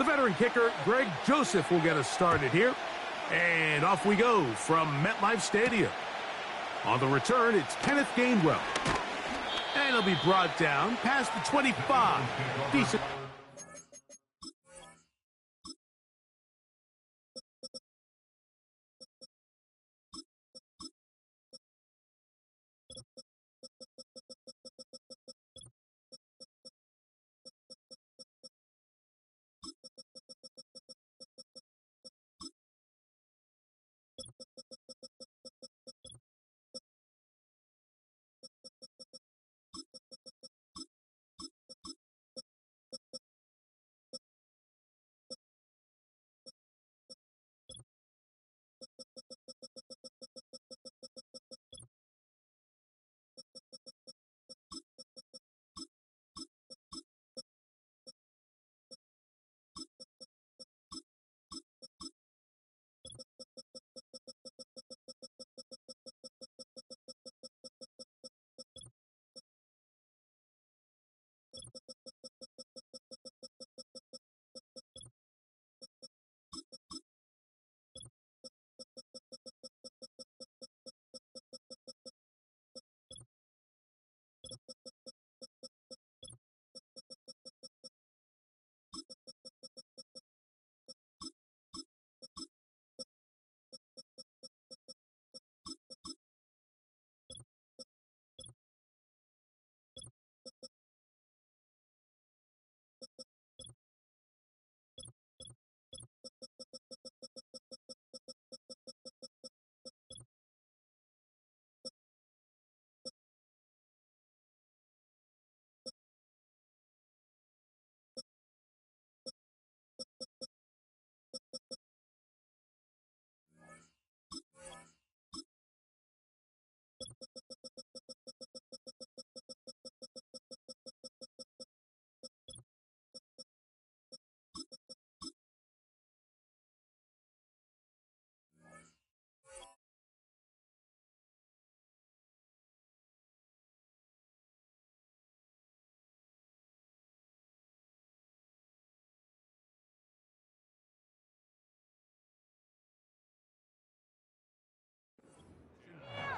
The veteran kicker, Greg Joseph, will get us started here. And off we go from MetLife Stadium. On the return, it's Kenneth Gainwell. And he'll be brought down past the 25. Decent.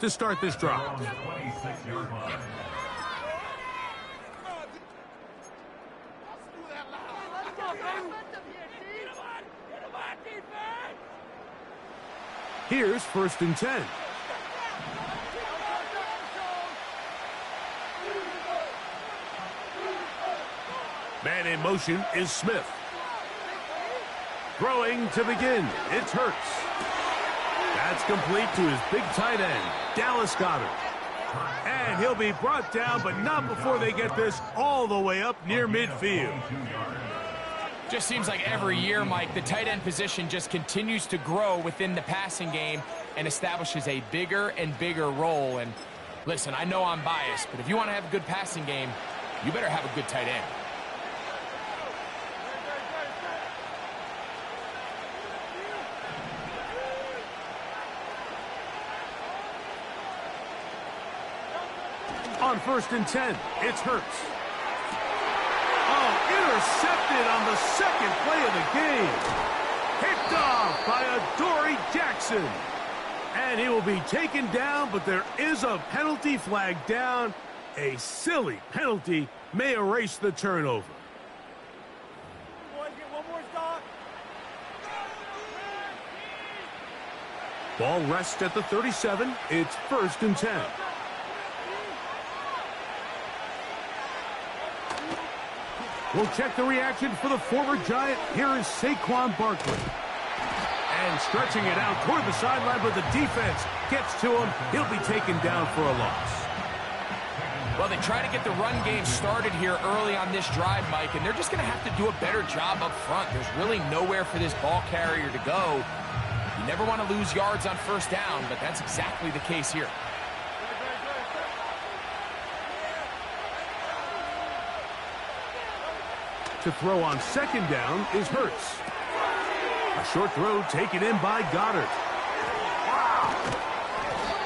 To start this drive. Here's 1st and 10. Man in motion is Smith. Throwing to begin. It's Hurts. That's complete to his big tight end, Dallas Goedert. And he'll be brought down, but not before they get this all the way up near midfield. Just seems like every year, Mike, the tight end position just continues to grow within the passing game and establishes a bigger and bigger role. And listen, I know I'm biased, but if you want to have a good passing game, you better have a good tight end. On 1st and 10, it's Hurts. Oh, intercepted on the second play of the game. Picked off by Adoree Jackson. And he will be taken down, but there is a penalty flag down. A silly penalty may erase the turnover. Ball rests at the 37. It's 1st and 10. We'll check the reaction for the former Giant. Here is Saquon Barkley. And stretching it out toward the sideline, but the defense gets to him. He'll be taken down for a loss. Well, they try to get the run game started here early on this drive, Mike, and they're just going to have to do a better job up front. There's really nowhere for this ball carrier to go. You never want to lose yards on 1st down, but that's exactly the case here. To throw on 2nd down is Hurts. A short throw taken in by Goedert.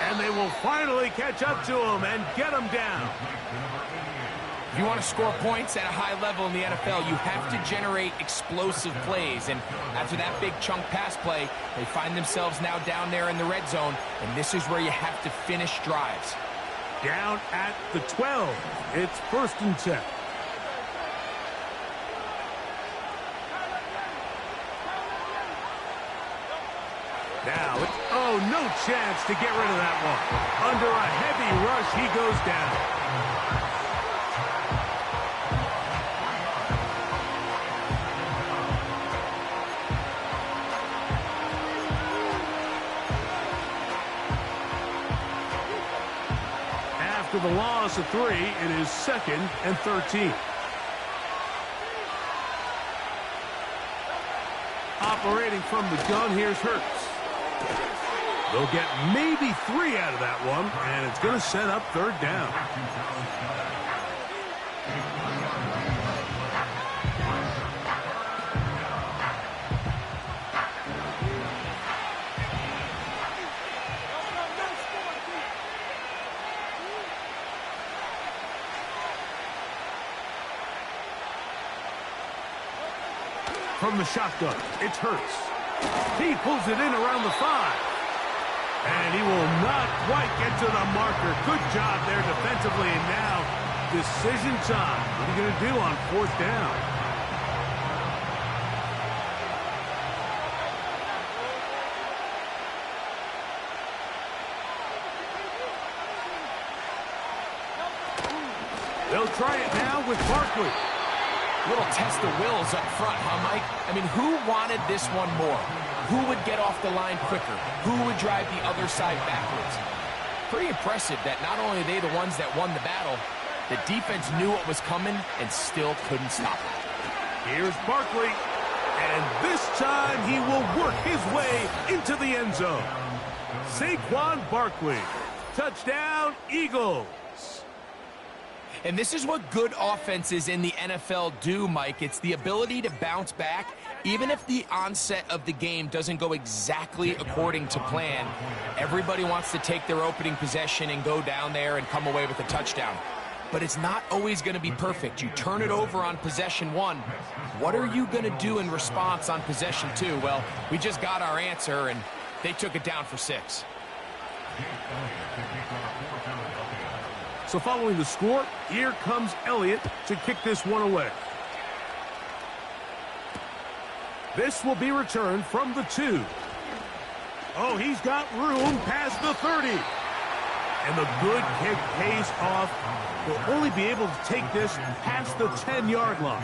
And they will finally catch up to him and get him down. If you want to score points at a high level in the NFL, you have to generate explosive plays. And after that big chunk pass play, they find themselves now down there in the red zone, and this is where you have to finish drives. Down at the 12. It's 1st and 10. Now, no chance to get rid of that one. Under a heavy rush, he goes down. After the loss of 3, it is 2nd and 13. Operating from the gun, here's Hurts. They'll get maybe 3 out of that one, and it's going to set up 3rd down. From the shotgun, it's Hurts. He pulls it in around the 5. And he will not quite get to the marker. Good job there defensively. And now, decision time. What are you going to do on 4th down? They'll try it now with Barkley. Little test of wills up front, huh, Mike? I mean, who wanted this one more? Who would get off the line quicker? Who would drive the other side backwards? Pretty impressive that not only are they the ones that won the battle, the defense knew what was coming and still couldn't stop it. Here's Barkley, and this time he will work his way into the end zone. Saquon Barkley, touchdown, Eagles. And this is what good offenses in the NFL do, Mike. It's the ability to bounce back, even if the onset of the game doesn't go exactly according to plan. Everybody wants to take their opening possession and go down there and come away with a touchdown. But it's not always going to be perfect. You turn it over on possession 1. What are you going to do in response on possession 2? Well, we just got our answer, and they took it down for 6. So following the score, here comes Elliott to kick this one away. This will be returned from the 2. Oh, he's got room past the 30. And the good kick pays off. Will only be able to take this past the 10-yard line.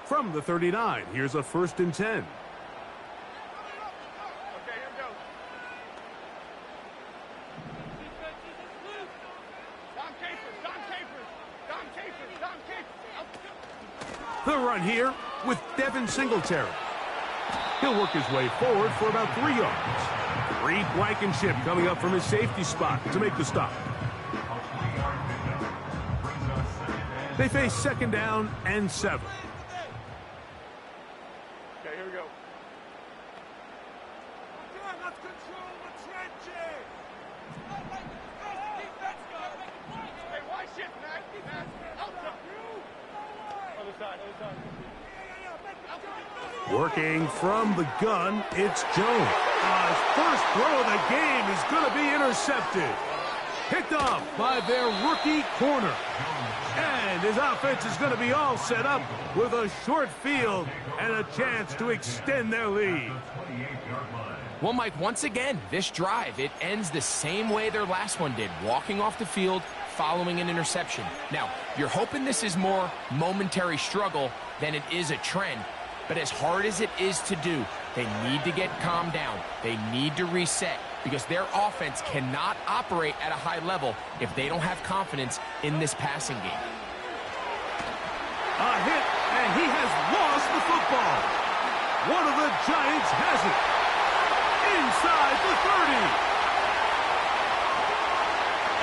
From the 39, here's a 1st and 10. Okay, here we go. Dom Capers. The run here with Devin Singletary. He'll work his way forward for about 3 yards. Reed Blankenship coming up from his safety spot to make the stop. They face 2nd down and 7. Okay, here we go. Let's control the trenches. Hey, why shift, Matt? Outside. Other side, other side. Working from the gun, it's Jones. His first throw of the game is going to be intercepted. Picked off by their rookie corner. And his offense is going to be all set up with a short field and a chance to extend their lead. Well, Mike, once again, this drive, it ends the same way their last one did, walking off the field following an interception. Now, you're hoping this is more momentary struggle than it is a trend. But as hard as it is to do, they need to get calmed down. They need to reset because their offense cannot operate at a high level if they don't have confidence in this passing game. A hit, and he has lost the football. One of the Giants has it. Inside the 30.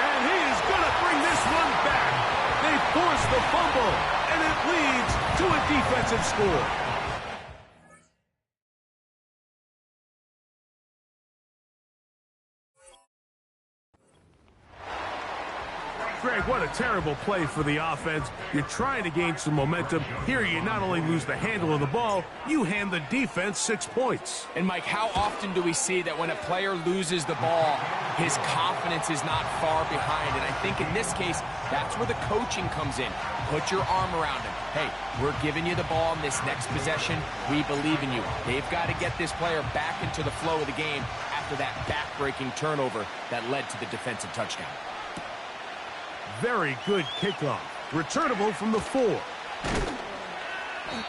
And he is going to bring this one back. They force forced the fumble, and it leads to a defensive score. Greg, what a terrible play for the offense. You're trying to gain some momentum. Here, you not only lose the handle of the ball, you hand the defense 6 points. And, Mike, how often do we see that when a player loses the ball, his confidence is not far behind? And I think in this case, that's where the coaching comes in. Put your arm around him. Hey, we're giving you the ball in this next possession. We believe in you. They've got to get this player back into the flow of the game after that back-breaking turnover that led to the defensive touchdown. Very good kickoff. Returnable from the 4.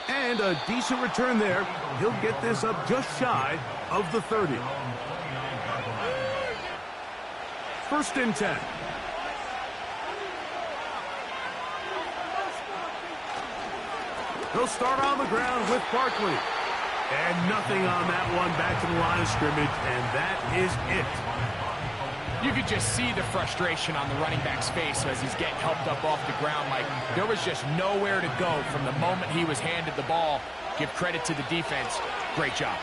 And a decent return there. He'll get this up just shy of the 30. 1st and 10. They'll start on the ground with Barkley. And nothing on that one back to the line of scrimmage, and that is it. You could just see the frustration on the running back's face as he's getting helped up off the ground, Mike. There was just nowhere to go from the moment he was handed the ball. Give credit to the defense. Great job.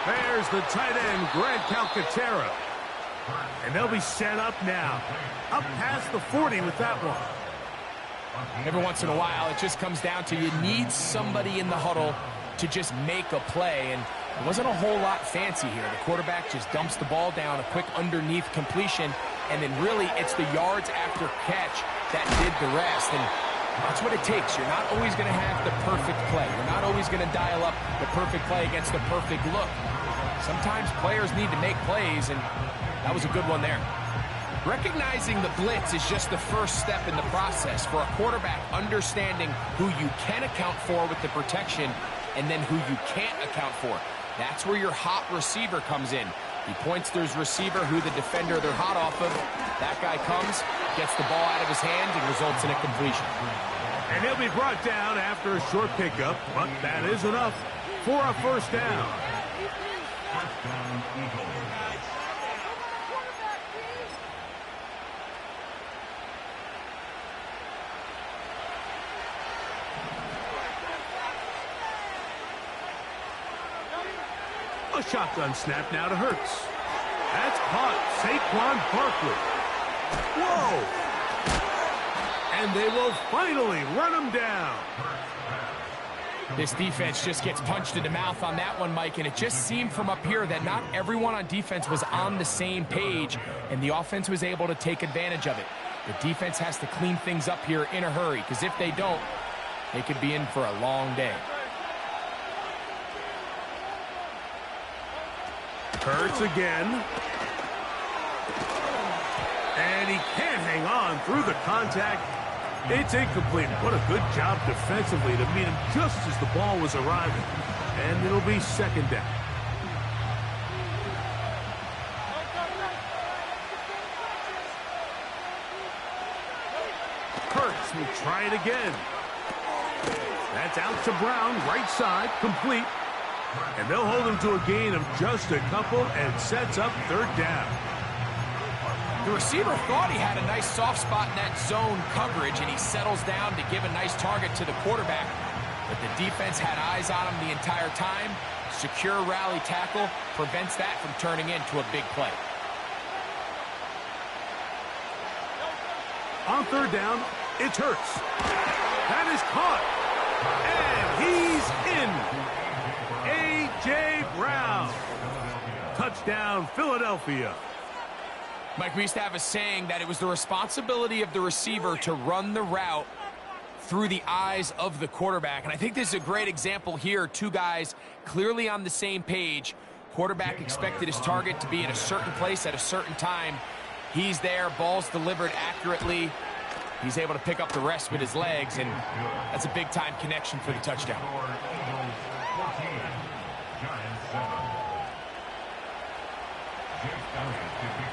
There's the tight end, Greg Calcaterra. And they'll be set up now. Up past the 40 with that one. Every once in a while, it just comes down to you need somebody in the huddle to just make a play, and it wasn't a whole lot fancy here. The quarterback just dumps the ball down, a quick underneath completion, and then really it's the yards after catch that did the rest, and that's what it takes. You're not always going to have the perfect play. You're not always going to dial up the perfect play against the perfect look. Sometimes players need to make plays, and that was a good one there. Recognizing the blitz is just the first step in the process for a quarterback understanding who you can account for with the protection and then who you can't account for. That's where your hot receiver comes in. He points to his receiver who the defender they're hot off of. That guy comes, gets the ball out of his hand, and results in a completion. And he'll be brought down after a short pickup, but that is enough for a 1st down. A shotgun snap now to Hurts. That's caught. Saquon Barkley. Whoa! And they will finally run him down. This defense just gets punched in the mouth on that one, Mike, and it just seemed from up here that not everyone on defense was on the same page, and the offense was able to take advantage of it. The defense has to clean things up here in a hurry, because if they don't, they could be in for a long day. Hurts again. And he can't hang on through the contact. It's incomplete. What a good job defensively to meet him just as the ball was arriving. And it'll be 2nd down. Hurts will try it again. That's out to Brown, right side, complete. And they'll hold him to a gain of just a couple and sets up 3rd down. The receiver thought he had a nice soft spot in that zone coverage, and he settles down to give a nice target to the quarterback. But the defense had eyes on him the entire time. Secure rally tackle prevents that from turning into a big play. On 3rd down, it's Hurts. That is caught. And he's in. A.J. Brown. Touchdown, Philadelphia. Mike, we used to have a saying that it was the responsibility of the receiver to run the route through the eyes of the quarterback. And I think this is a great example here. Two guys clearly on the same page. Quarterback expected his target to be in a certain place at a certain time. He's there, ball's delivered accurately. He's able to pick up the rest with his legs, and that's a big-time connection for the touchdown.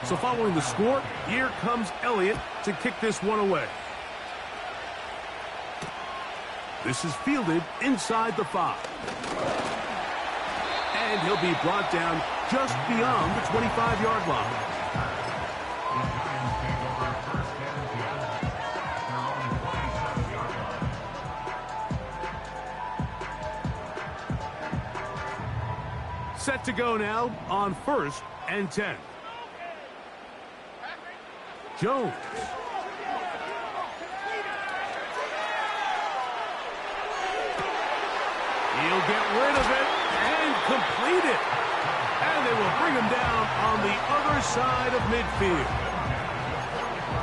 So following the score, here comes Elliott to kick this one away. This is fielded inside the 5. And he'll be brought down just beyond the 25-yard line. Set to go now on 1st and 10. Jones. He'll get rid of it and complete it. And they will bring him down on the other side of midfield.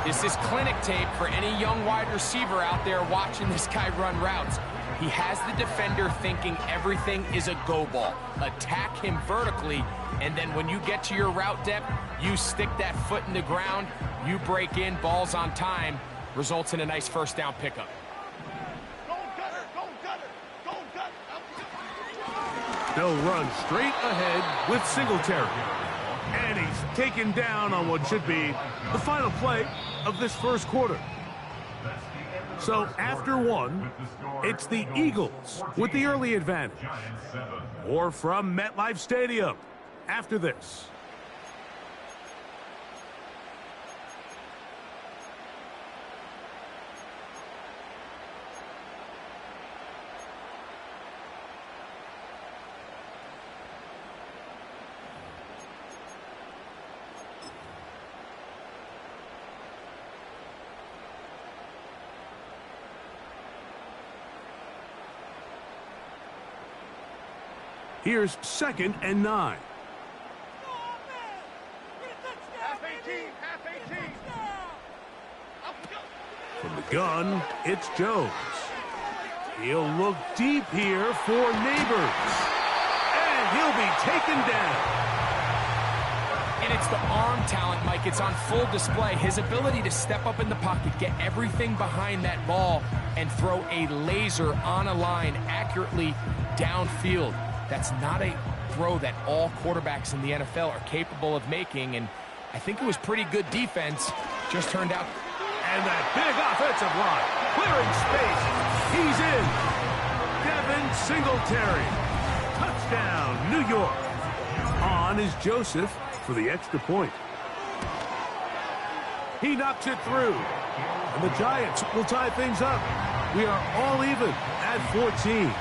This is clinic tape for any young wide receiver out there watching this guy run routes. He has the defender thinking everything is a go ball. Attack him vertically, and then when you get to your route depth, you stick that foot in the ground, you break in, balls on time, results in a nice first down pickup. Go gutter, go gutter, go gutter. They'll run straight ahead with Singletary. And he's taken down on what should be the final play of this first quarter. So after one, it's the Eagles with the early advantage. Or from MetLife Stadium after this. Here's 2nd and 9. Half 18, half 18. From the gun, it's Jones. He'll look deep here for Neighbors. And he'll be taken down. And it's the arm talent, Mike. It's on full display. His ability to step up in the pocket, get everything behind that ball, and throw a laser on a line accurately downfield. That's not a throw that all quarterbacks in the NFL are capable of making, and I think it was pretty good defense. Just turned out. And that big offensive line, clearing space. He's in. Devin Singletary. Touchdown, New York. On is Joseph for the extra point. He knocks it through. And the Giants will tie things up. We are all even at 14.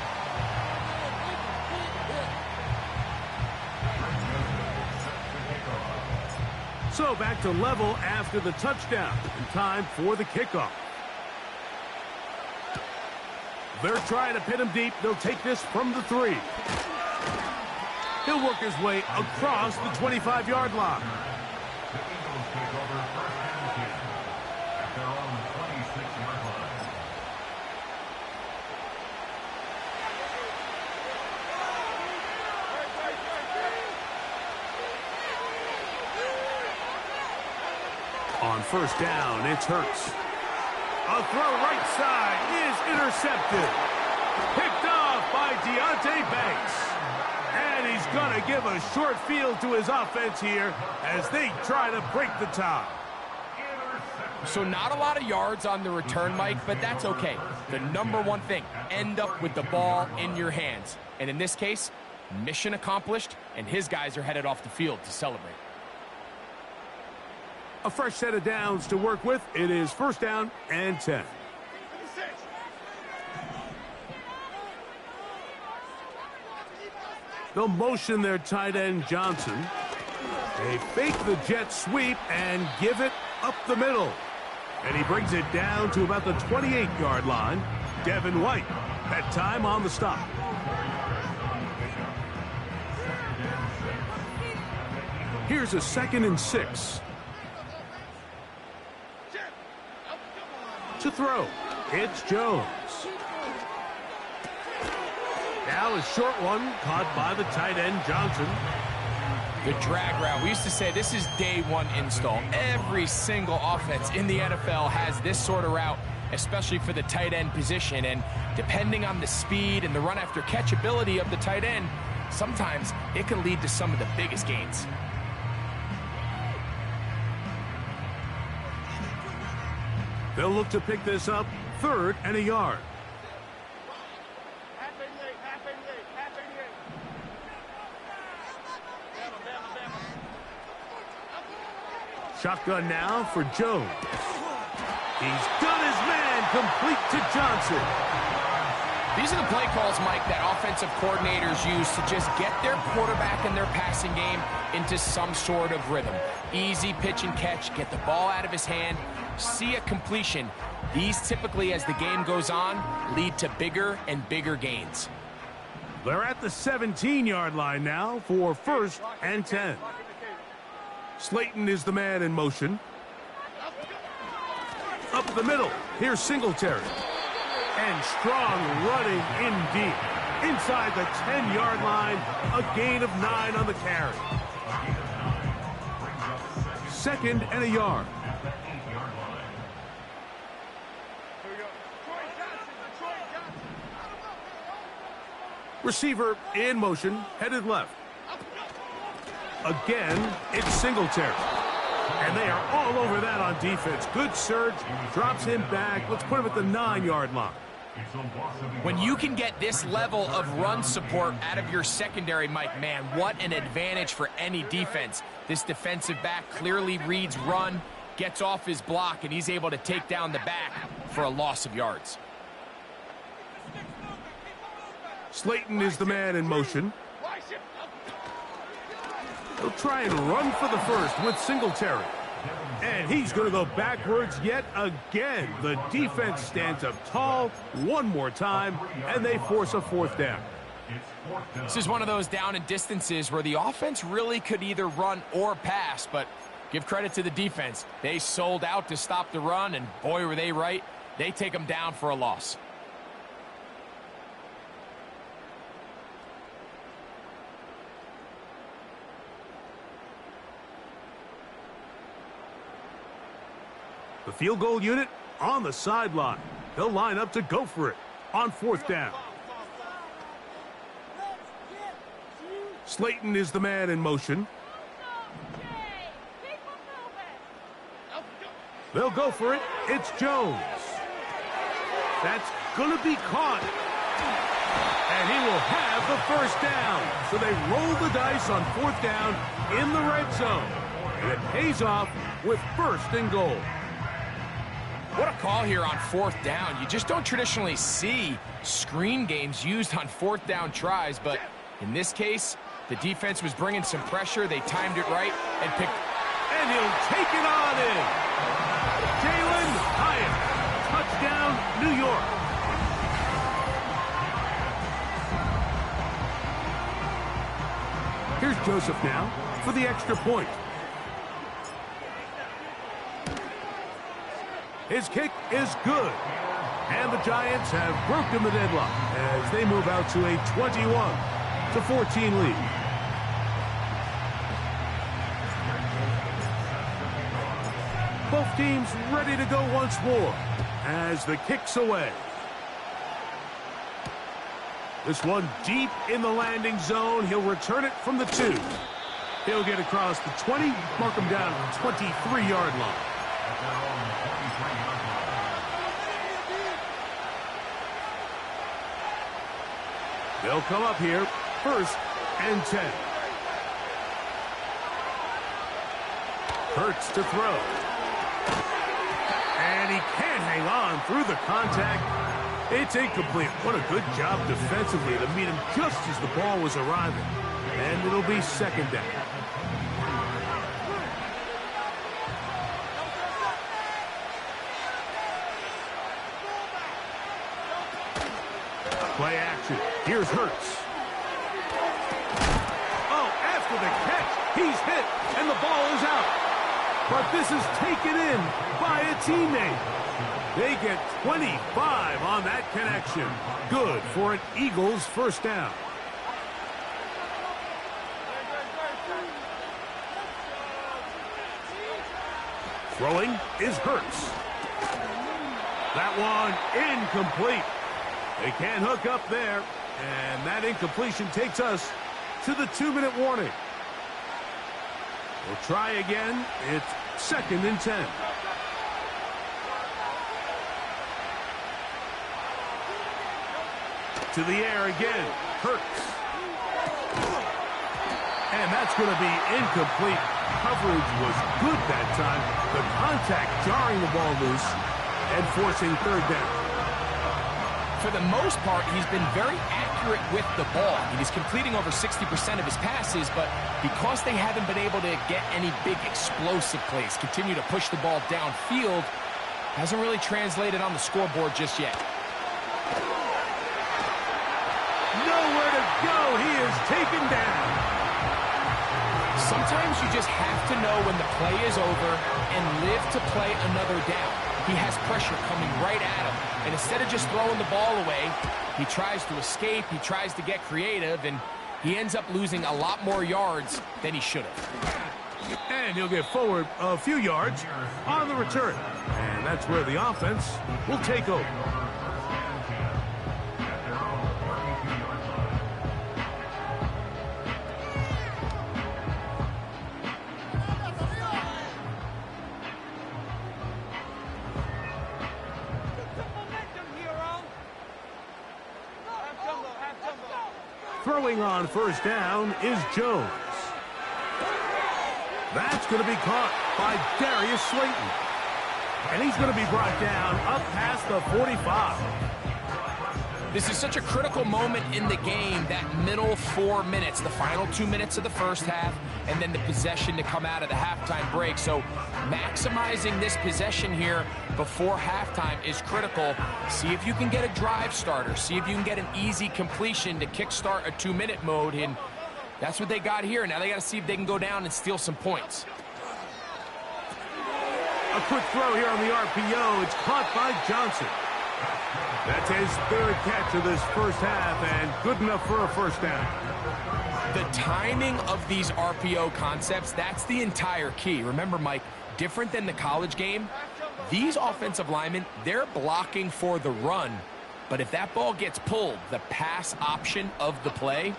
So back to level after the touchdown. And time for the kickoff. They're trying to pin him deep. They'll take this from the 3. He'll work his way across the 25-yard line. The Eagles take over 1st and 10 at their own 26-yard line. On 1st down, it's Hurts. A throw right side is intercepted. Picked off by Deonte Banks. And he's going to give a short field to his offense here as they try to break the tie. So not a lot of yards on the return, Mike, but that's okay. The number one thing, end up with the ball in your hands. And in this case, mission accomplished, and his guys are headed off the field to celebrate. A fresh set of downs to work with. It is 1st down and 10. They'll motion their tight end Johnson. They fake the jet sweep and give it up the middle. And he brings it down to about the 28-yard line. Devin White, that time on the stop. Here's a 2nd and 6. To throw, it's Jones. Now a short one caught by the tight end Johnson. The drag route. We used to say this is day one install. Every single offense in the NFL has this sort of route, especially for the tight end position. And depending on the speed and the run after catch ability of the tight end, sometimes it can lead to some of the biggest gains. They'll look to pick this up 3rd and a yard. Shotgun now for Jones. He's got his man complete to Johnson. These are the play calls, Mike, that offensive coordinators use to just get their quarterback and their passing game into some sort of rhythm. Easy pitch and catch, get the ball out of his hand, see a completion. These typically, as the game goes on, lead to bigger and bigger gains. They're at the 17-yard line now for 1st and 10. Slayton is the man in motion. Up the middle, here's Singletary. And strong running in deep. Inside the 10-yard line, a gain of 9 on the carry. 2nd and a yard. Receiver in motion, headed left. Again, it's Singletary. And they are all over that on defense. Good surge, drops him back. Let's put him at the 9-yard line. When you can get this level of run support out of your secondary, Mike, man, what an advantage for any defense. This defensive back clearly reads run, gets off his block, and he's able to take down the back for a loss of yards. Slayton is the man in motion. He'll try and run for the first with Singletary. And he's going to go backwards yet again. The defense stands up tall one more time, and they force a 4th down. This is one of those down and distances where the offense really could either run or pass, but give credit to the defense. They sold out to stop the run, and boy, were they right. They take them down for a loss. The field goal unit on the sideline. They'll line up to go for it on 4th down. Slayton is the man in motion. They'll go for it. It's Jones. That's going to be caught. And he will have the 1st down. So they roll the dice on 4th down in the red zone. And it pays off with 1st and goal. What a call here on 4th down. You just don't traditionally see screen games used on 4th down tries, but in this case, the defense was bringing some pressure. They timed it right and picked. And he'll take it on in. Jalen Hyatt. Touchdown, New York. Here's Joseph now for the extra point. His kick is good. And the Giants have broken the deadlock as they move out to a 21-14 lead. Both teams ready to go once more as the kick's away. This one deep in the landing zone. He'll return it from the 2. He'll get across the 20, mark him down at the 23-yard line. They'll come up here, 1st and 10. Hurts to throw. And he can't hang on through the contact. It's incomplete. What a good job defensively to meet him just as the ball was arriving. And it'll be 2nd down. Play action. Here's Hurts. Oh, after the catch, he's hit, and the ball is out. But this is taken in by a teammate. They get 25 on that connection. Good for an Eagles 1st down. Throwing is Hurts. That one incomplete. They can't hook up there, and that incompletion takes us to the 2-minute warning. We'll try again. It's 2nd and 10. To the air again. Hurts. And that's going to be incomplete. Coverage was good that time. The contact jarring the ball loose and forcing 3rd down. For the most part, he's been very accurate with the ball. I mean, he's completing over 60% of his passes, but because they haven't been able to get any big explosive plays, continue to push the ball downfield, hasn't really translated on the scoreboard just yet. Nowhere to go. He is taken down. Sometimes you just have to know when the play is over and live to play another down. He has pressure coming right at him, and instead of just throwing the ball away, he tries to escape, he tries to get creative, and he ends up losing a lot more yards than he should have. And he'll get forward a few yards on the return. And that's where the offense will take over. Throwing on first down is Jones. That's going to be caught by Darius Slayton. And he's going to be brought down up past the 45. This is such a critical moment in the game, that middle 4 minutes, the final 2 minutes of the first half, and then the possession to come out of the halftime break. So maximizing this possession here before halftime is critical. See if you can get a drive starter. See if you can get an easy completion to kickstart a 2-minute mode, and that's what they got here. Now they got to see if they can go down and steal some points. A quick throw here on the RPO. It's caught by Johnson. That's his third catch of this first half, and good enough for a first down. The timing of these RPO concepts, that's the entire key. Remember, Mike, different than the college game, these offensive linemen, they're blocking for the run. But if that ball gets pulled, the pass option of the play,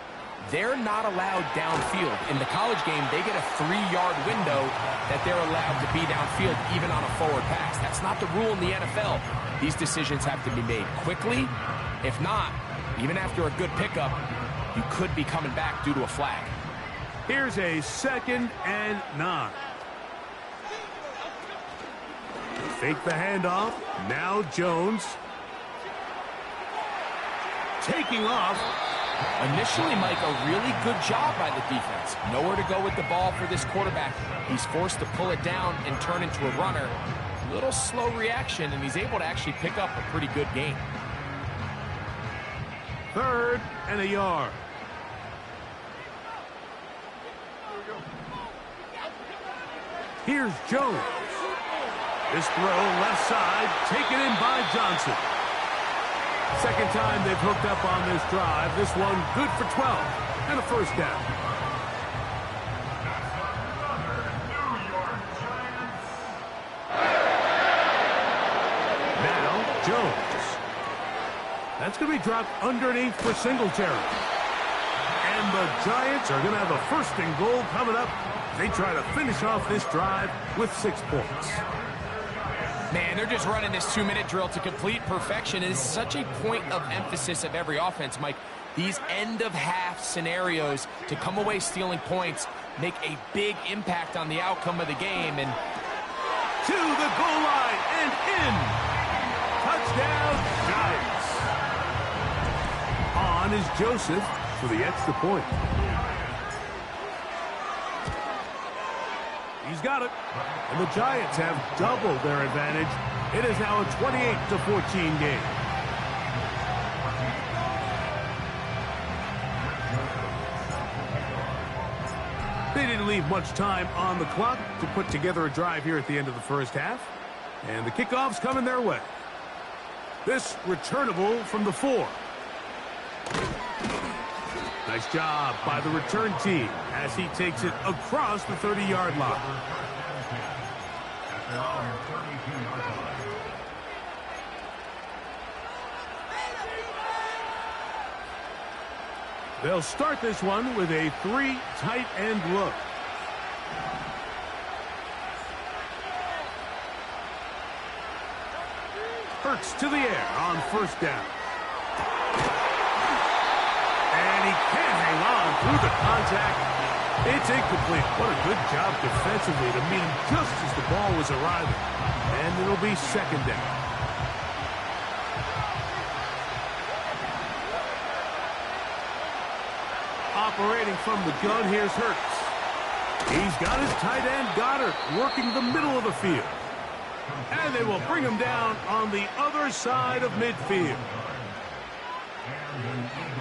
they're not allowed downfield. In the college game, they get a 3-yard window that they're allowed to be downfield, even on a forward pass. That's not the rule in the NFL. These decisions have to be made quickly. If not, even after a good pickup, you could be coming back due to a flag. Here's a 2nd and 9. Fake the handoff. Now Jones. Taking off. Initially, Mike, a really good job by the defense. Nowhere to go with the ball for this quarterback. He's forced to pull it down and turn into a runner. A little slow reaction, and he's able to actually pick up a pretty good gain. 3rd and a yard. Here's Jones. This throw left side, taken in by Johnson. Second time they've hooked up on this drive. This one good for 12 and a first down. Now Jones. That's going to be dropped underneath for Singletary. And the Giants are going to have a 1st and goal coming up. They try to finish off this drive with 6 points. Man, they're just running this 2-minute drill to complete perfection. It is such a point of emphasis of every offense, Mike. These end-of-half scenarios to come away stealing points make a big impact on the outcome of the game. And to the goal line and in. Touchdown, Giants. On is Joseph for the extra point. He's got it. And the Giants have doubled their advantage. It is now a 28-14 game. They didn't leave much time on the clock to put together a drive here at the end of the first half. And the kickoff's coming their way. This returnable from the 4. Nice job by the return team as he takes it across the 30-yard line. They'll start this one with a 3 tight end look. Hurts to the air on first down. And he can't hang on through the contact. It's incomplete. What a good job defensively to meet him just as the ball was arriving. And it'll be 2nd down. Operating from the gun, here's Hurts. He's got his tight end, Goddard, working the middle of the field. And they will bring him down on the other side of midfield.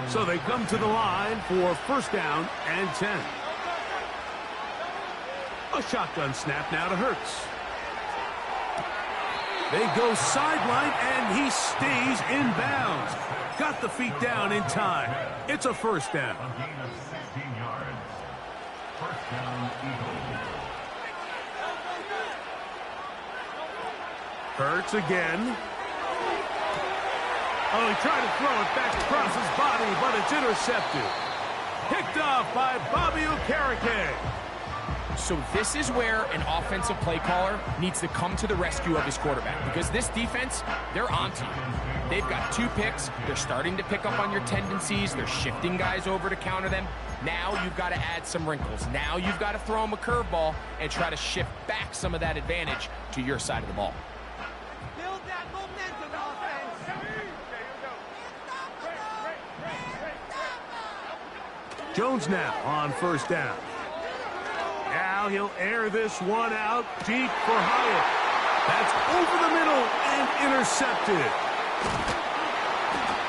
So they come to the line for first down and 10. A shotgun snap now to Hurts. They go sideline, and he stays in bounds. Got the feet down in time. It's a first down. A gain of 16 yards. First down, Eagles. Hurts again. Oh, he tried to throw it back across his body, but it's intercepted. Picked off by Bobby Okereke. So this is where an offensive play caller needs to come to the rescue of his quarterback, because this defense, they're onto you. They've got 2 picks. They're starting to pick up on your tendencies. They're shifting guys over to counter them. Now you've got to add some wrinkles. Now you've got to throw them a curveball and try to shift back some of that advantage to your side of the ball. Build that momentum, offense. Jones now on first down. Now he'll air this one out deep for Hyatt. That's over the middle and intercepted.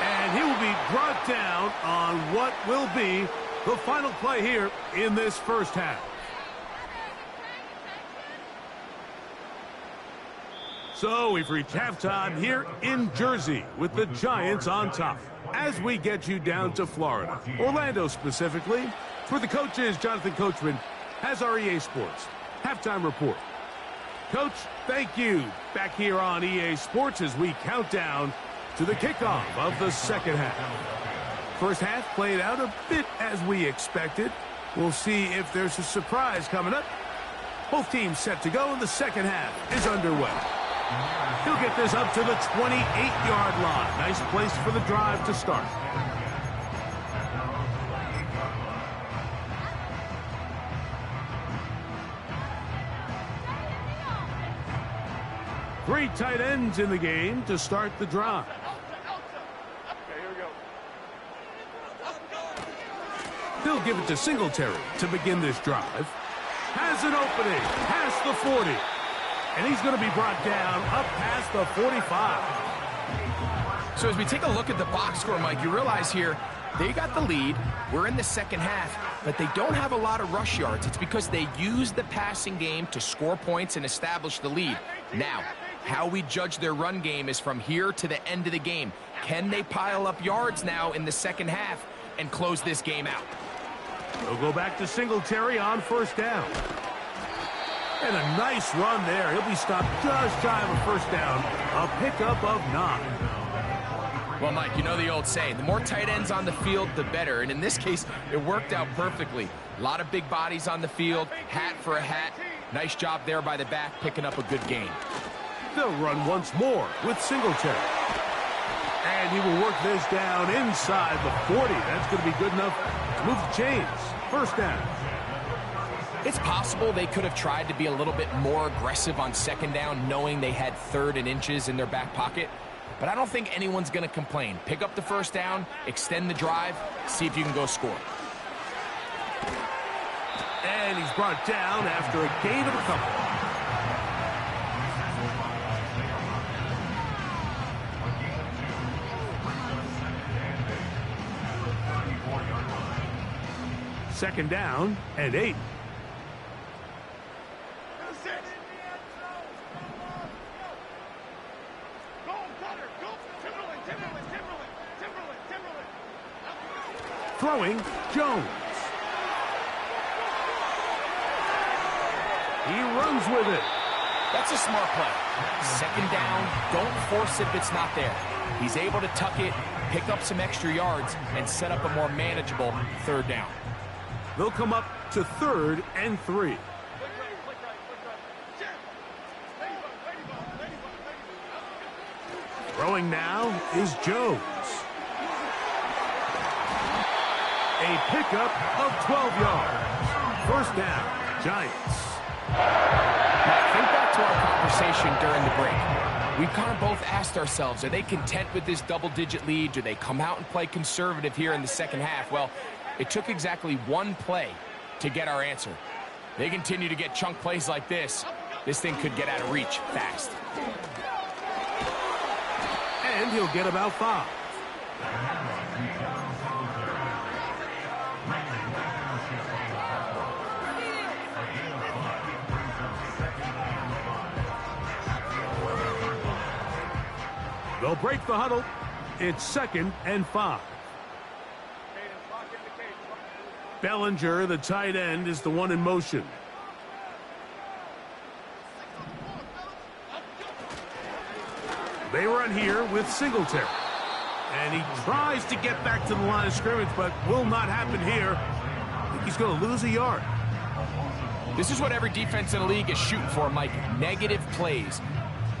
And he will be brought down on what will be the final play here in this first half. So we've reached halftime here in Jersey with the Giants on top. As we get you down to Florida, Orlando specifically, for the coaches, Jonathan Coachman has our EA Sports halftime report. Coach, thank you. Back here on EA Sports as we count down to the kickoff of the second half. First half played out a bit as we expected. We'll see if there's a surprise coming up. Both teams set to go, and the second half is underway. He'll get this up to the 28-yard line. Nice place for the drive to start. Three tight ends in the game to start the drive. Okay, here we go. He'll give it to Singletary to begin this drive. Has an opening past the 40. And he's going to be brought down up past the 45. So as we take a look at the box score, Mike, you realize here they got the lead. We're in the second half, but they don't have a lot of rush yards. It's because they use the passing game to score points and establish the lead. Now, how we judge their run game is from here to the end of the game. Can they pile up yards now in the second half and close this game out? They'll go back to Singletary on first down. And a nice run there. He'll be stopped just shy of a first down. A pickup of 9. Well, Mike, you know the old saying, the more tight ends on the field, the better. And in this case, it worked out perfectly. A lot of big bodies on the field, hat for a hat. Nice job there by the back, picking up a good gain. They'll run once more with Singletary. And he will work this down inside the 40. That's going to be good enough to move the chains. First down. It's possible they could have tried to be a little bit more aggressive on second down, knowing they had 3rd and inches in their back pocket. But I don't think anyone's going to complain. Pick up the first down, extend the drive, see if you can go score. And he's brought down after a gain of a couple. Second down and 8. Throwing, Jones. He runs with it. That's a smart play. Second down, don't force it if it's not there. He's able to tuck it, pick up some extra yards, and set up a more manageable 3rd down. They'll come up to 3rd and 3. Throwing now is Jones. A pickup of 12 yards. First down, Giants. Now, think back to our conversation during the break. We've kind of both asked ourselves, are they content with this double-digit lead? Do they come out and play conservative here in the second half? Well, It took exactly one play to get our answer. They continue to get chunk plays like this. This thing could get out of reach fast. And he'll get about 5. They'll break the huddle. It's 2nd and 5. Bellinger, the tight end, is the one in motion. They run here with Singletary. And he tries to get back to the line of scrimmage, but will not happen here. I think he's going to lose a yard. This is what every defense in the league is shooting for, Mike. Negative plays.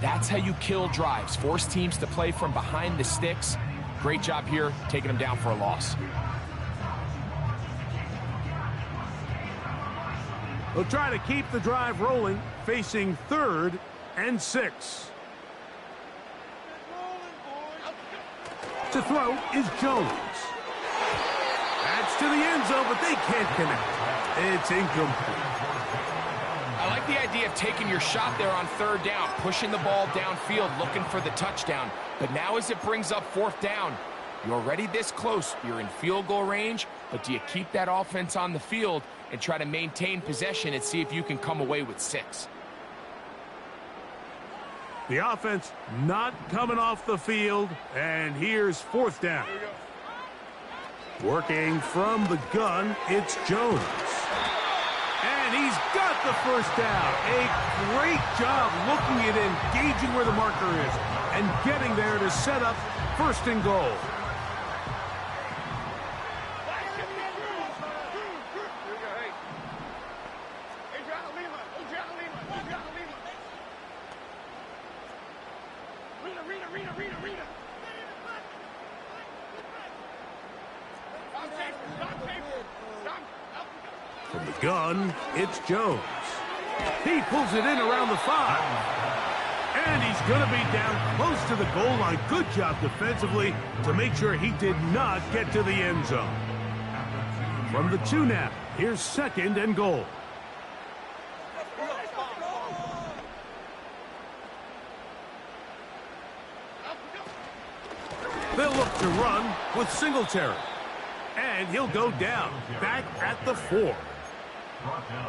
That's how you kill drives. Force teams to play from behind the sticks. Great job here, taking them down for a loss. They'll try to keep the drive rolling, facing 3rd and 6. To throw is Jones. That's to the end zone, but they can't connect. It's incomplete. I like the idea of taking your shot there on 3rd down, pushing the ball downfield, looking for the touchdown. But now as it brings up 4th down, you're already this close. You're in field goal range, but do you keep that offense on the field and try to maintain possession and see if you can come away with 6? The offense not coming off the field, and here's 4th down. Working from the gun, it's Jones. And he's got the 1st down. A great job looking at engaging where the marker is and getting there to set up 1st and goal. From the gun, it's Jones. He pulls it in around the 5. And he's going to be down close to the goal line. Good job defensively to make sure he did not get to the end zone. From the 2 now, here's 2nd and goal. They'll look to run with Singletary. And he'll go down, back at the 4.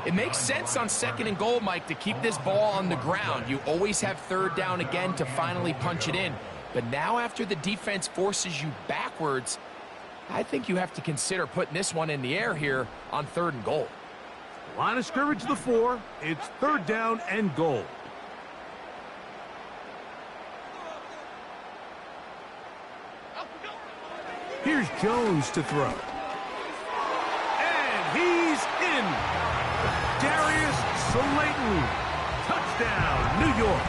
It makes sense on 2nd and goal, Mike, to keep this ball on the ground. You always have 3rd down again to finally punch it in. But now after the defense forces you backwards, I think you have to consider putting this one in the air here on 3rd and goal. Line of scrimmage, the 4. It's 3rd down and goal. Here's Jones to throw. And he's in. Darius Slayton. Touchdown, New York.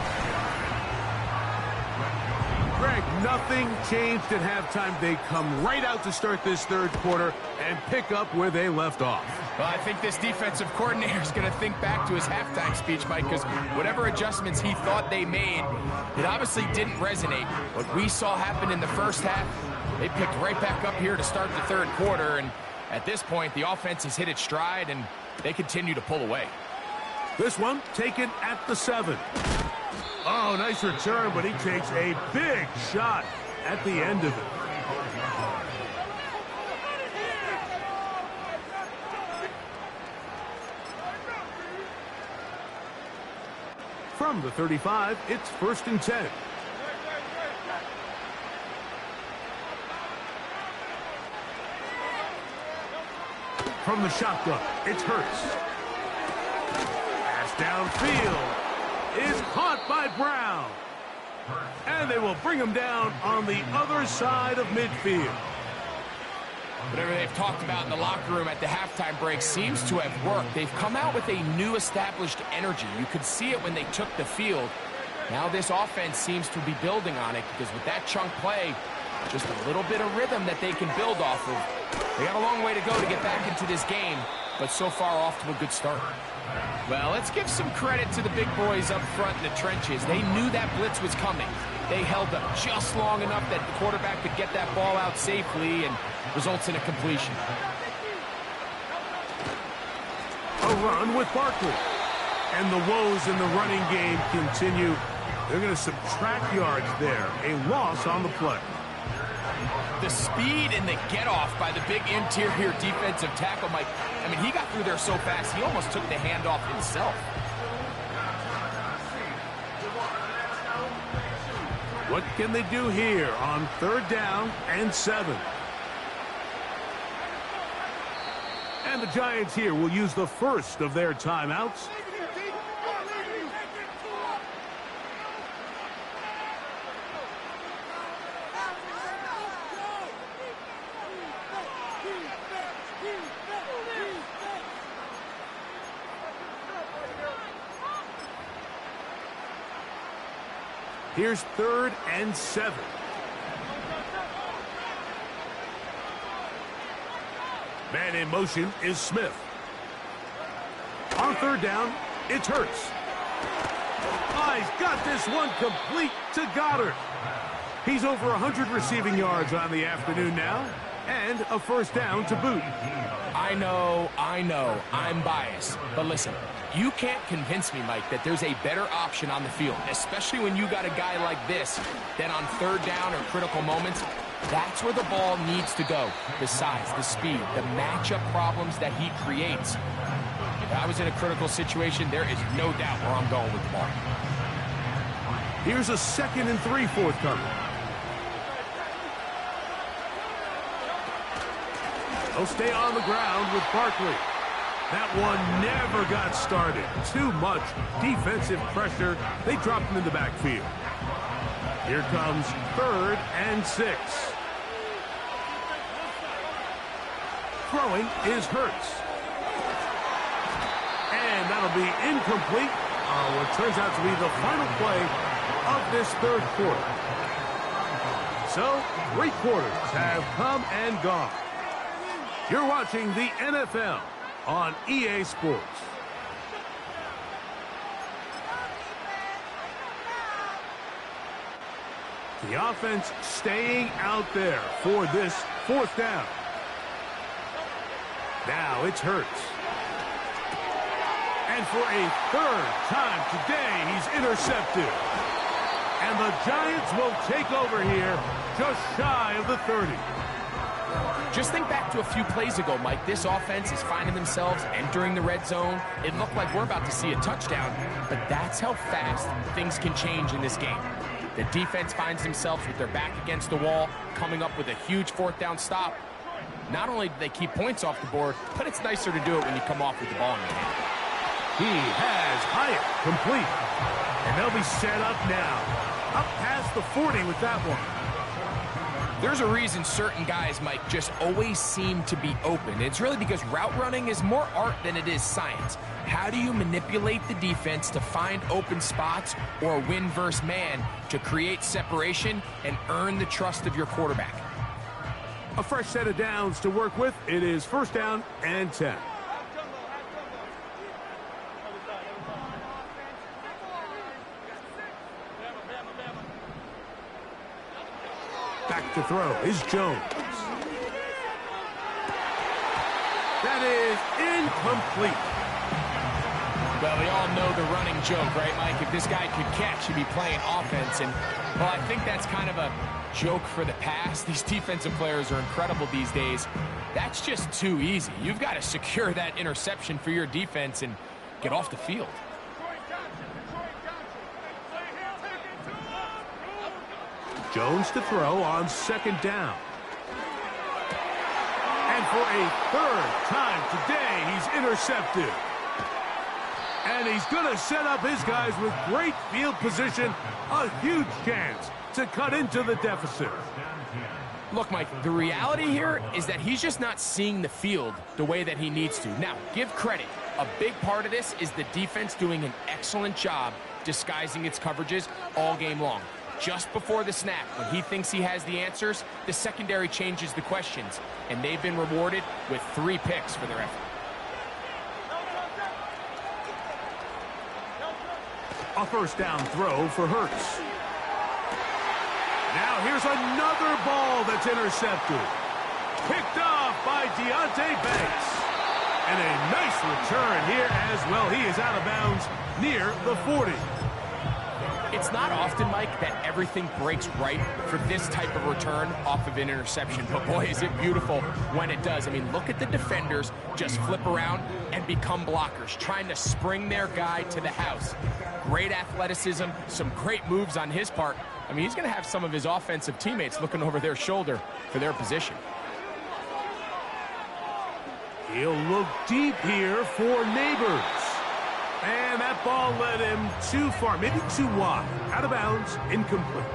Greg, nothing changed at halftime. They come right out to start this 3rd quarter and pick up where they left off. Well, I think this defensive coordinator is going to think back to his halftime speech, Mike, because whatever adjustments he thought they made, it obviously didn't resonate. What we saw happen in the 1st half, they picked right back up here to start the 3rd quarter, and at this point, the offense has hit its stride, and they continue to pull away. This one taken at the 7. Oh, nice return, but he takes a big shot at the end of it. From the 35, it's 1st and 10. From the shotgun, it's Hurts. Pass downfield is caught by Brown. And they will bring him down on the other side of midfield. Whatever they've talked about in the locker room at the halftime break seems to have worked. They've come out with a new established energy. You could see it when they took the field. Now this offense seems to be building on it because with that chunk play, just a little bit of rhythm that they can build off of. They got a long way to go to get back into this game, but so far off to a good start. Well, let's give some credit to the big boys up front in the trenches. They knew that blitz was coming. They held up just long enough that the quarterback could get that ball out safely and results in a completion. A run with Barkley. And the woes in the running game continue. They're going to subtract yards there. A loss on the play. The speed and the get-off by the big interior defensive tackle, Mike. I mean, he got through there so fast, he almost took the handoff himself. What can they do here on 3rd down and 7? And the Giants here will use the first of their timeouts. Here's 3rd and 7. Man in motion is Smith. On 3rd down, it's Hurts. Oh, he's got this one complete to Goddard. He's over 100 receiving yards on the afternoon now, and a 1st down to boot. I know, I'm biased. But listen, you can't convince me, Mike, that there's a better option on the field, especially when you got a guy like this, that on 3rd down or critical moments, that's where the ball needs to go. The size, the speed, the matchup problems that he creates. If I was in a critical situation, there is no doubt where I'm going with the ball. Here's a 2nd and 3 forthcoming. They'll stay on the ground with Barkley. That one never got started. Too much defensive pressure. They dropped him in the backfield. Here comes 3rd and 6. Throwing is Hurts. And that'll be incomplete. What turns out to be the final play of this 3rd quarter. So, 3 quarters have come and gone. You're watching the NFL on EA Sports. The offense staying out there for this 4th down. Now it's Hurts. And for a 3rd time today, he's intercepted. And the Giants will take over here just shy of the 30. Just think back to a few plays ago, Mike. This offense is finding themselves entering the red zone. It looked like we're about to see a touchdown, but that's how fast things can change in this game. The defense finds themselves with their back against the wall, coming up with a huge 4th down stop. Not only do they keep points off the board, but it's nicer to do it when you come off with the ball in your hand. He has Hyatt complete, and they'll be set up now. Up past the 40 with that one. There's a reason certain guys, Mike, just always seem to be open. It's really because route running is more art than it is science. How do you manipulate the defense to find open spots or win versus man to create separation and earn the trust of your quarterback? A fresh set of downs to work with. It is 1st down and 10. Back to throw is Jones. That is incomplete. Well, we all know the running joke, right, Mike? If this guy could catch, he'd be playing offense. And, well, I think that's kind of a joke for the past. These defensive players are incredible these days. That's just too easy. You've got to secure that interception for your defense and get off the field. Jones to throw on 2nd down. And for a 3rd time today, he's intercepted. And he's going to set up his guys with great field position. A huge chance to cut into the deficit. Look, Mike, the reality here is that he's just not seeing the field the way that he needs to. Now, give credit. A big part of this is the defense doing an excellent job disguising its coverages all game long. Just before the snap, when he thinks he has the answers, the secondary changes the questions, and they've been rewarded with 3 picks for their effort. A 1st down throw for Hurts. Now here's another ball that's intercepted. Picked off by Deonte Banks. And a nice return here as well. He is out of bounds near the 40. It's not often, Mike, that everything breaks right for this type of return off of an interception. But boy, is it beautiful when it does. I mean, look at the defenders just flip around and become blockers, trying to spring their guy to the house. Great athleticism, some great moves on his part. I mean, he's going to have some of his offensive teammates looking over their shoulder for their position. He'll look deep here for Neighbors. And that ball led him too far, maybe too wide. Out of bounds, incomplete.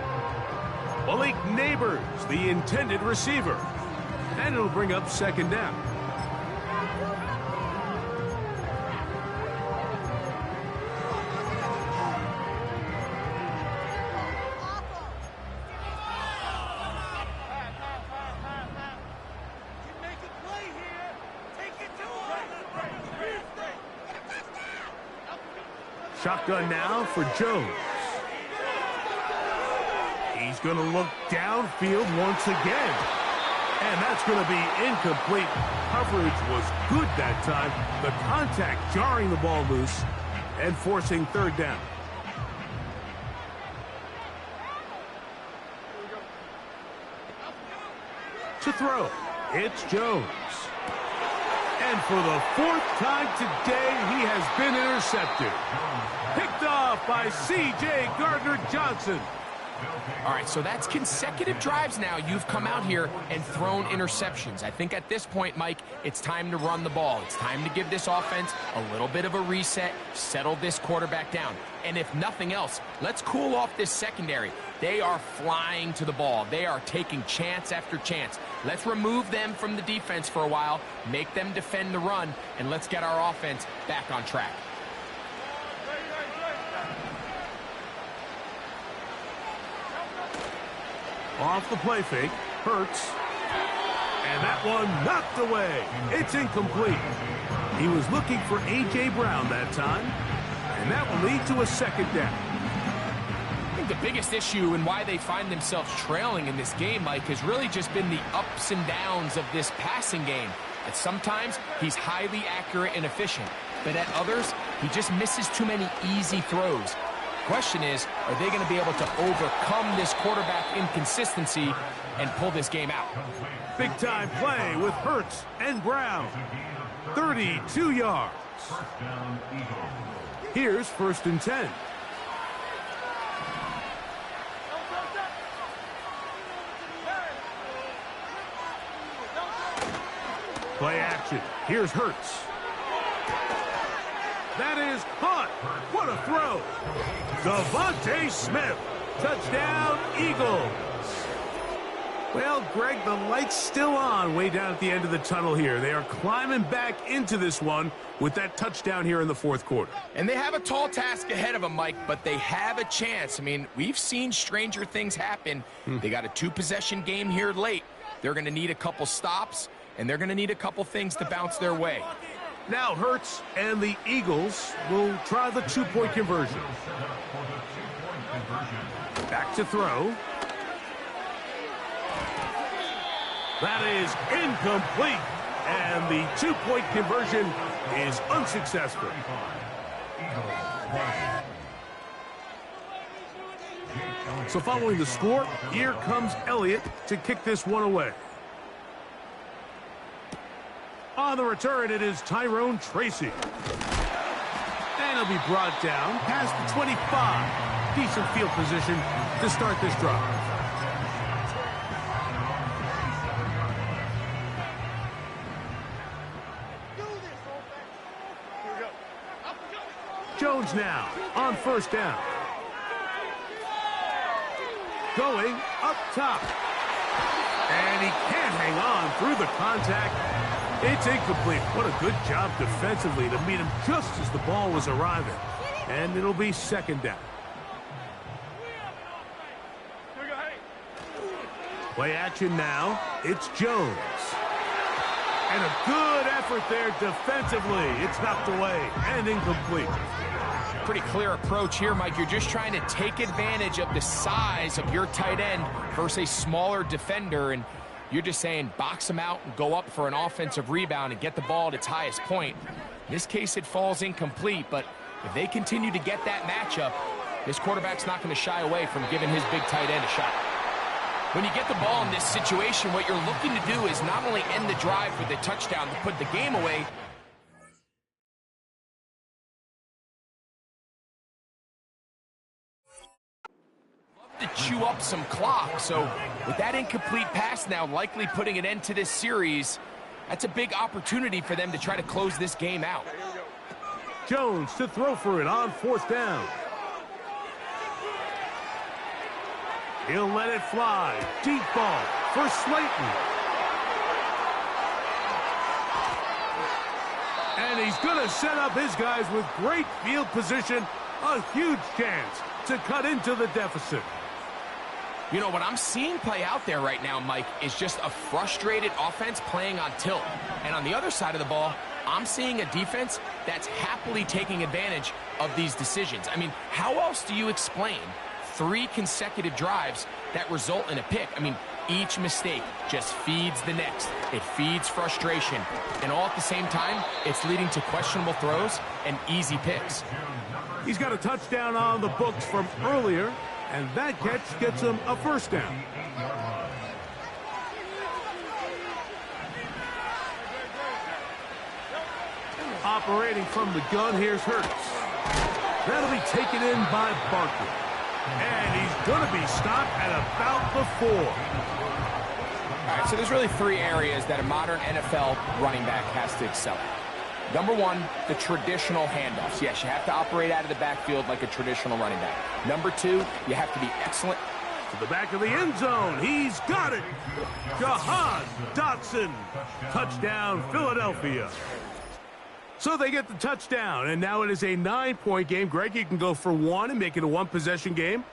Malik Neighbors, the intended receiver. And it'll bring up second down. Shotgun now for Jones. He's going to look downfield once again. And that's going to be incomplete. Coverage was good that time. The contact jarring the ball loose and forcing third down. To throw, it's Jones. And for the fourth time today, he has been intercepted. Picked off by C.J. Gardner-Johnson. All right, so that's consecutive drives now. You've come out here and thrown interceptions. I think at this point, Mike, it's time to run the ball. It's time to give this offense a little bit of a reset, settle this quarterback down. And if nothing else, let's cool off this secondary. They are flying to the ball. They are taking chance after chance. Let's remove them from the defense for a while, make them defend the run, and let's get our offense back on track. Off the play fake, Hurts. And that one knocked away. It's incomplete. He was looking for A.J. Brown that time. And that will lead to a second down. I think the biggest issue and why they find themselves trailing in this game, Mike, has really just been the ups and downs of this passing game. At sometimes, he's highly accurate and efficient. But at others, he just misses too many easy throws. Question is, are they going to be able to overcome this quarterback inconsistency and pull this game out? Big time play with Hurts and Brown. 32 yards. Here's 1st and 10. Play action. Here's Hurts. That is caught. What a throw. Devontae Smith. Touchdown, Eagles. Well, Greg, the light's still on way down at the end of the tunnel here. They are climbing back into this one with that touchdown here in the fourth quarter. And they have a tall task ahead of them, Mike, but they have a chance. I mean, we've seen stranger things happen. They got a 2-possession game here late. They're going to need a couple stops, and they're going to need a couple things to bounce their way. Now Hurts and the Eagles will try the 2-point conversion. Back to throw. That is incomplete. And the 2-point conversion is unsuccessful. So following the score, here comes Elliott to kick this one away. On the return, it is Tyrone Tracy. And he'll be brought down past the 25. Decent field position to start this drive. Jones now on 1st down. Going up top. And he can't hang on through the contact. It's incomplete. What a good job defensively to meet him just as the ball was arriving. And it'll be 2nd down. Play action now. It's Jones. And a good effort there defensively. It's knocked away and incomplete. Pretty clear approach here, Mike. You're just trying to take advantage of the size of your tight end versus a smaller defender. And You're just saying box him out and go up for an offensive rebound and get the ball at its highest point. In this case, it falls incomplete, but if they continue to get that matchup, this quarterback's not going to shy away from giving his big tight end a shot. When you get the ball in this situation, what you're looking to do is not only end the drive with a touchdown to put the game away, to chew up some clock. So with that incomplete pass now likely putting an end to this series, that's a big opportunity for them to try to close this game out. Jones to throw for it on 4th down. He'll let it fly. Deep ball for Slayton. And he's going to set up his guys with great field position. A huge chance to cut into the deficit. You know, what I'm seeing play out there right now, Mike, is just a frustrated offense playing on tilt. And on the other side of the ball, I'm seeing a defense that's happily taking advantage of these decisions. I mean, how else do you explain 3 consecutive drives that result in a pick? I mean, each mistake just feeds the next. It feeds frustration. And all at the same time, it's leading to questionable throws and easy picks. He's got a touchdown on the books from earlier, and that catch gets him a 1st down. Operating from the gun, here's Hurts. That'll be taken in by Barkley. And he's going to be stopped at about the 4. All right, so there's really 3 areas that a modern NFL running back has to excel at. Number 1, the traditional handoffs. Yes, you have to operate out of the backfield like a traditional running back. Number 2, you have to be excellent. To the back of the end zone. He's got it. Jahan Dotson. Touchdown, Philadelphia. So they get the touchdown, and now it is a 9-point game. Greg, you can go for 1 and make it a 1-possession game.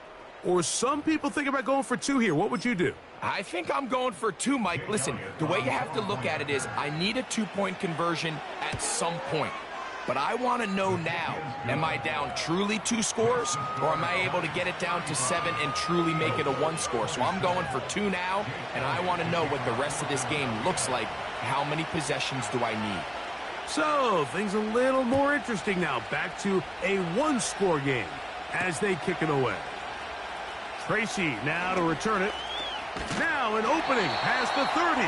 Or some people think about going for 2 here. What would you do? I think I'm going for 2, Mike. Listen, the way you have to look at it is I need a 2-point conversion at some point. But I want to know now, am I down truly 2 scores, or am I able to get it down to 7 and truly make it a 1 score? So I'm going for 2 now, and I want to know what the rest of this game looks like. How many possessions do I need? So, things a little more interesting now. Back to a 1-score game as they kick it away. Tracy now to return it. Now an opening past the 30.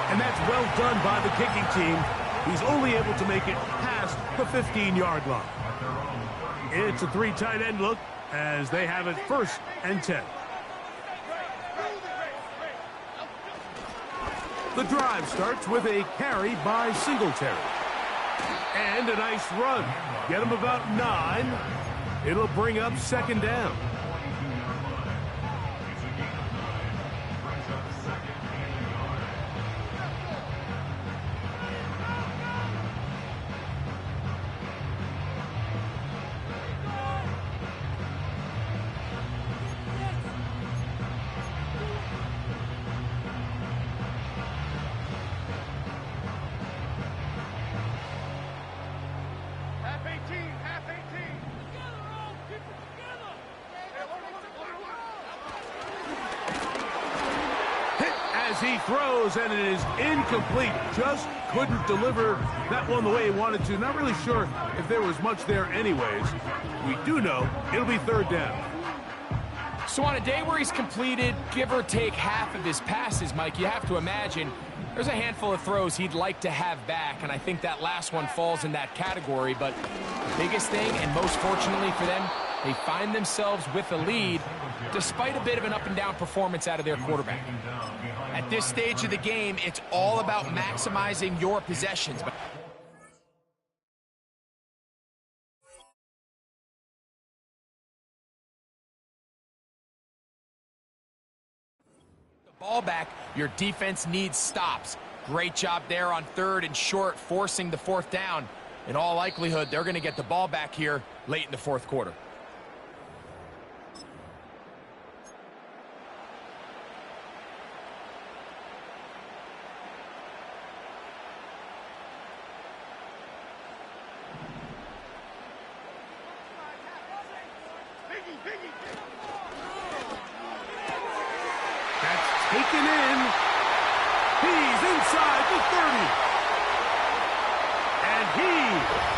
And that's well done by the kicking team. He's only able to make it past the 15-yard line. It's a 3 tight end look as they have it 1st and 10. The drive starts with a carry by Singletary. And a nice run. Get him about 9. It'll bring up 2nd down. He throws, and it is incomplete. Just couldn't deliver that one the way he wanted to. Not really sure if there was much there anyways. We do know it'll be 3rd down. So on a day where he's completed, give or take half of his passes, Mike, you have to imagine there's a handful of throws he'd like to have back, and I think that last one falls in that category. But the biggest thing, and most fortunately for them, they find themselves with a lead despite a bit of an up-and-down performance out of their quarterback. At this stage of the game, it's all about maximizing your possessions. The ball back, your defense needs stops. Great job there on 3rd and short, forcing the 4th down. In all likelihood, they're going to get the ball back here late in the 4th quarter. That's taken in, lead. And he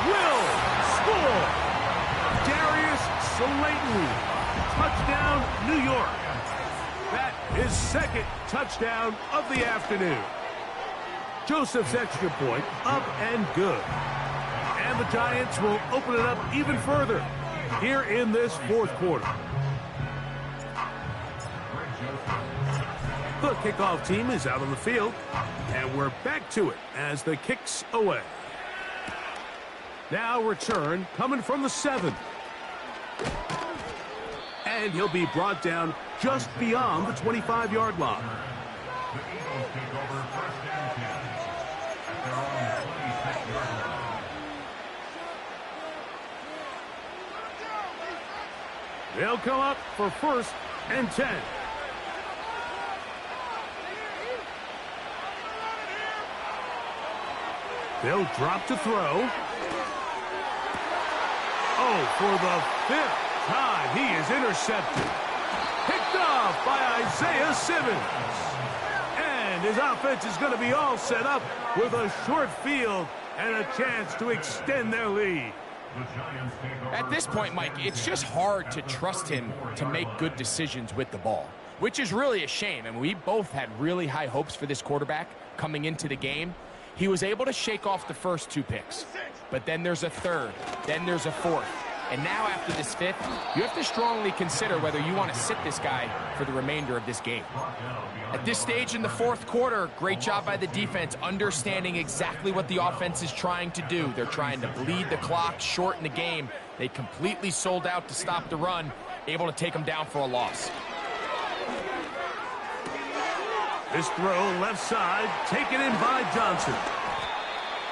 will score. Darius Slayton. Touchdown, New York. That is second touchdown of the afternoon. Joseph's extra point up and good. And the Giants will open it up even further here in this fourth quarter. The kickoff team is out on the field, and we're back to it as the kick's away. Now return coming from the 7. And he'll be brought down just beyond the 25-yard line. The Eagles take over first and 10 at their own 26-yard line. They'll come up for first and 10. They'll drop to throw. Oh, for the 5th time, he is intercepted. Picked off by Isaiah Simmons. And his offense is going to be all set up with a short field and a chance to extend their lead. At this point, Mike, it's just hard to trust him to make good decisions with the ball, which is really a shame. And we both had really high hopes for this quarterback coming into the game. He was able to shake off the first 2 picks, but then there's a 3rd, then there's a 4th. And now after this 5th, you have to strongly consider whether you want to sit this guy for the remainder of this game. At this stage in the 4th quarter, great job by the defense, understanding exactly what the offense is trying to do. They're trying to bleed the clock, shorten the game. They completely sold out to stop the run, able to take them down for a loss. This throw left side, taken in by Johnson.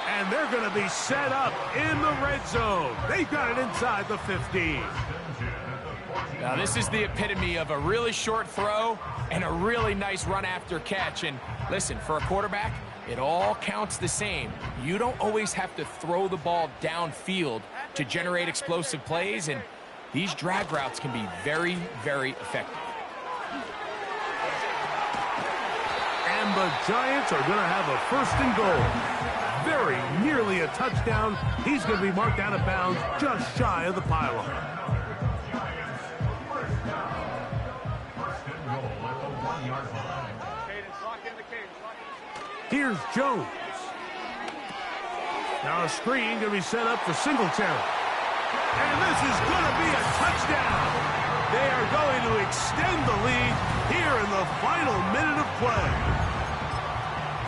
And they're going to be set up in the red zone. They've got it inside the 15. Now, this is the epitome of a really short throw and a really nice run after catch. And listen, for a quarterback, it all counts the same. You don't always have to throw the ball downfield to generate explosive plays, and these drag routes can be very, very effective. And the Giants are going to have a 1st and goal. Very nearly a touchdown. He's going to be marked out of bounds just shy of the pylon. Here's Jones. Now a screen going to be set up for Singletary. And this is going to be a touchdown. They are going to extend the lead here in the final minute of play.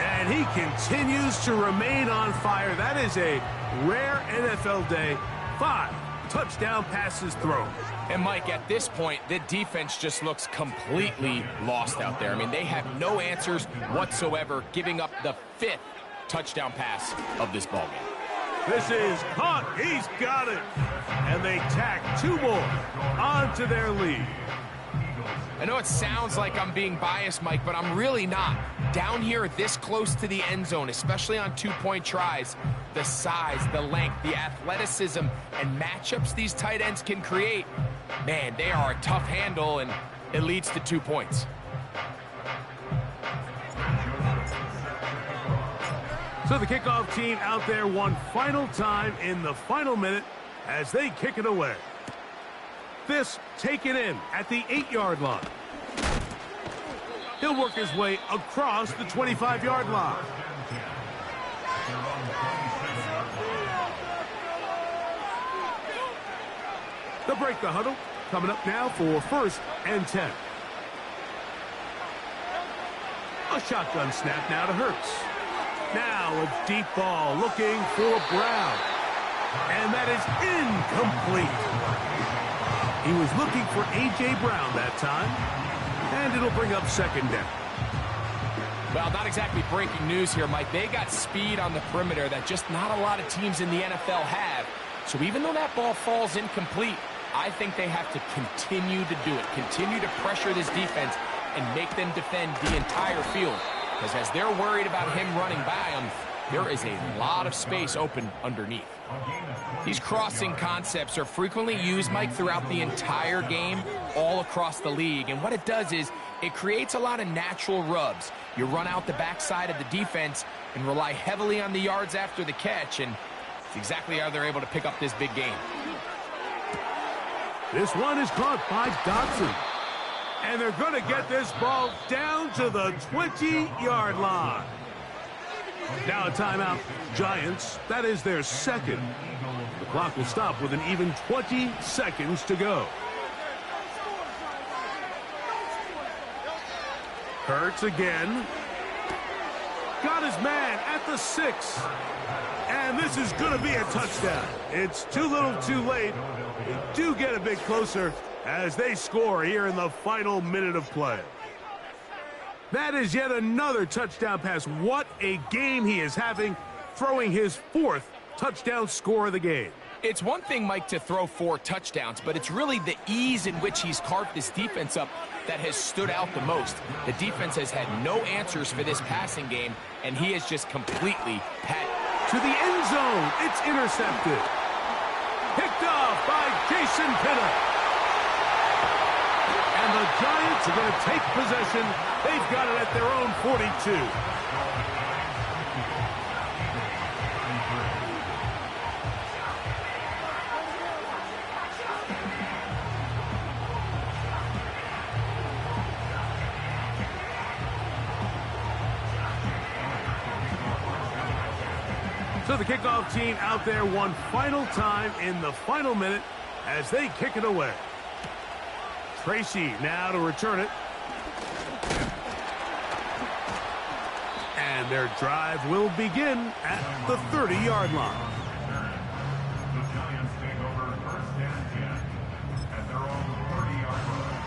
And he continues to remain on fire. That is a rare NFL day. 5 touchdown passes thrown. And, Mike, at this point, the defense just looks completely lost out there. I mean, they have no answers whatsoever, giving up the 5th touchdown pass of this ballgame. This is caught. He's got it. And they tack 2 more onto their lead. I know it sounds like I'm being biased, Mike, but I'm really not. Down here this close to the end zone, especially on 2-point tries, the size, the length, the athleticism, and matchups these tight ends can create, man, they are a tough handle, and it leads to 2 points. So the kickoff team out there one final time in the final minute as they kick it away. This taken in at the 8-yard line. He'll work his way across the 25-yard line. They'll break the huddle. Coming up now for 1st and 10. A shotgun snap now to Hurts. Now a deep ball looking for Brown. And that is incomplete. He was looking for A.J. Brown that time. And it'll bring up 2nd down. Well, not exactly breaking news here, Mike. They got speed on the perimeter that just not a lot of teams in the NFL have. So even though that ball falls incomplete, I think they have to continue to do it. Continue to pressure this defense and make them defend the entire field. Because as they're worried about him running by them, there is a lot of space open underneath. These crossing concepts are frequently used, Mike, throughout the entire game, all across the league. And what it does is it creates a lot of natural rubs. You run out the backside of the defense and rely heavily on the yards after the catch, and it's exactly how they're able to pick up this big game. This one is caught by Dotson. And they're going to get this ball down to the 20-yard line. Now a timeout, Giants. That is their second. The clock will stop with an even 20 seconds to go. Hurts again. Got his man at the 6. And this is going to be a touchdown. It's too little too late. They do get a bit closer as they score here in the final minute of play. That is yet another touchdown pass. What a game he is having, throwing his 4th touchdown score of the game. It's one thing, Mike, to throw 4 touchdowns, but it's really the ease in which he's carved this defense up that has stood out the most. The defense has had no answers for this passing game, and he has just completely had it. To the end zone, it's intercepted. Picked off by Jason Pinnock. And the Giants are going to take possession. They've got it at their own 42. So the kickoff team out there one final time in the final minute as they kick it away. Tracy now to return it. And their drive will begin at the 30-yard line. The Giants take over first and 10 at their own 30-yard line.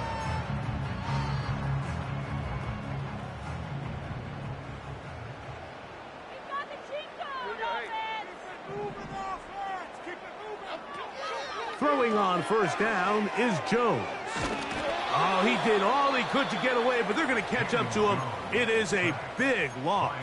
Throwing on first down is Jones. Oh, he did all he could to get away, but they're going to catch up to him. It is a big loss.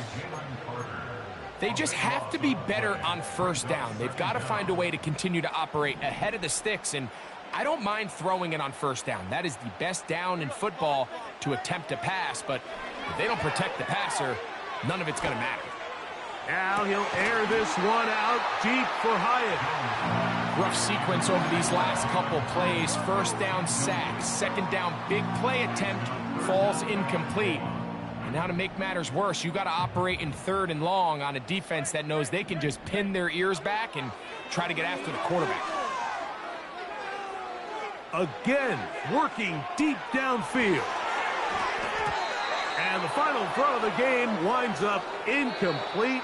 They just have to be better on first down. They've got to find a way to continue to operate ahead of the sticks, and I don't mind throwing it on first down. That is the best down in football to attempt a pass, but if they don't protect the passer, none of it's going to matter. Now he'll air this one out deep for Hyatt. Rough sequence over these last couple plays. First down sack, second down big play attempt falls incomplete. And now to make matters worse, you got to operate in 3rd and long on a defense that knows they can just pin their ears back and try to get after the quarterback. Again, working deep downfield. And the final throw of the game winds up incomplete.